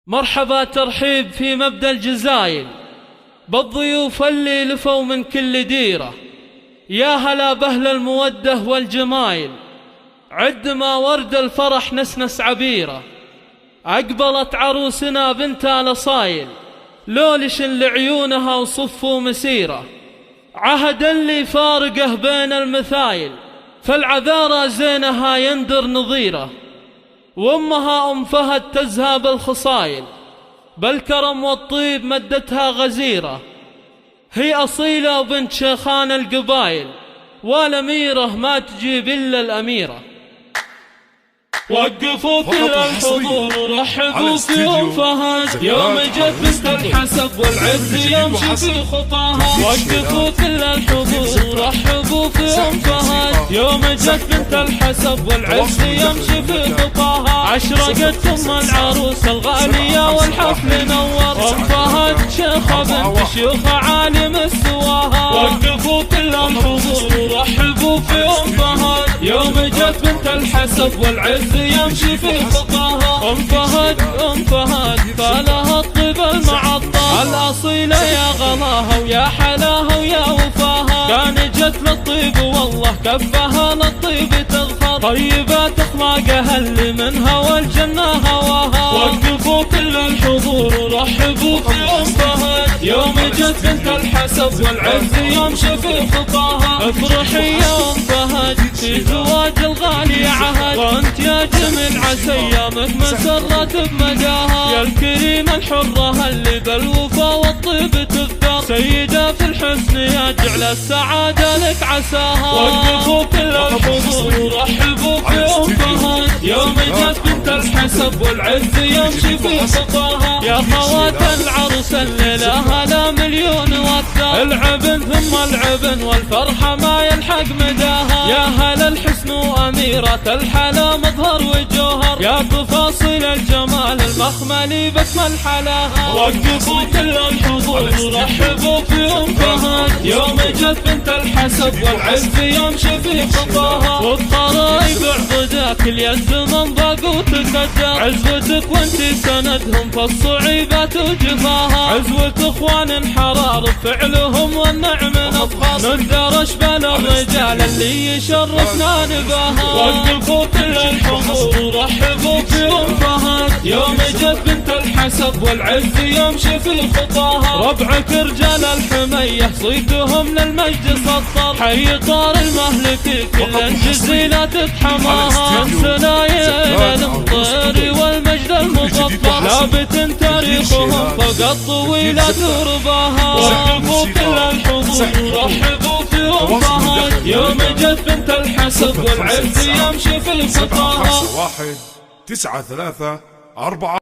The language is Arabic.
مرحبا ترحيب في مبدأ الجزايل بالضيوف اللي لفوا من كل ديرة. يا هلا بأهل المودة والجمايل، عندما ورد الفرح نسنس عبيرة. أقبلت عروسنا بنت الأصايل، لولش لعيونها وصفوا مسيرة. عهد اللي فارقه بين المثايل، فالعذارى زينها يندر نظيرة. وامها ام فهد تزهى بالخصايل، بالكرم والطيب مدتها غزيرة. هي أصيلة وبنت شيخان القبايل، والأميرة ما تجيب إلا الأميرة. وقفوا كل الحضور رحبوا في ام فهد، يوم جت بنت الحسب والعز يمشي في خطاها. وقفوا كل الحضور رحبوا في ام فهد، يوم جت بنت الحسب والعز يمشي في خطاها. أشرقت ام العروس الغالية والحفل نور، ام فهد شيخة بنت شيوخ عالم السواها. وقفوا كل الحضور رحبوا في ام فهد، يوم جت بنت الحسب والعز يمشي في خطاها. ام فهد فالها الطيب المعطر، الأصيلة يا غلاها ويا حلاها ويا وفاها. كان جت للطيب والله كفها للطيب تغفر، طيبات اخلاقها اللي منها والجنة هواها. وقفوا كل الحضور رحبوا في ام فهد، يوم جت بنت الحسب والعز يمشي في خطاها. افرحي يا ام فهد في زواج الغالي عهد، وانت يا جميل عسى ايامك مسرت بمداها. يا الكريمة الحرة اللي بالوفا والطيب تذكر، سيدة في الحسن يا جعل السعادة لك عساها. وقفوا كل الحضور رحبوا في ام فهد، يوم جت بنت الحسب والعز يمشي في خطاها. يا خوات العروس الليلة هلا مليون وكثر، العبن ثم العبن والفرحة ما يلحق مداها. يا هلا الحسن وأميرة الحلا مظهر وجوهر، يا تفاصيل الجمال المخملي بكمل حلاها. وقفوا كل الحضور رحبوا في ام فهد، يوم جت بنت الحسب والعز يمشي في خطاها. والقرايب عضدك اليا الزمن ضاق وتقدر، عزوتك وانت سندهم فالصعيبات وجفاها. عزوة اخوان حرار بفعلهم والنعم نفخر، نقدر اشبال الرجال اللي يشرفنا نباها. وقفوا كل الحضور رحبوا في ام فهد، يوم جت بنت الحسب والعز يمشي في خطاها. ربعك رجال الحمية صيدهم للمجد سطر، حي طار المهل في كل الجزيلة حماها. من سنايل المطير والمجد المظفر، لابت تاريخهم فوق الطويلات ورباها. وقفوا كل الحضور رحبوا في ام فهد، يوم جت بنت الحسب والعز يمشي في خطاها. 1 9 3 4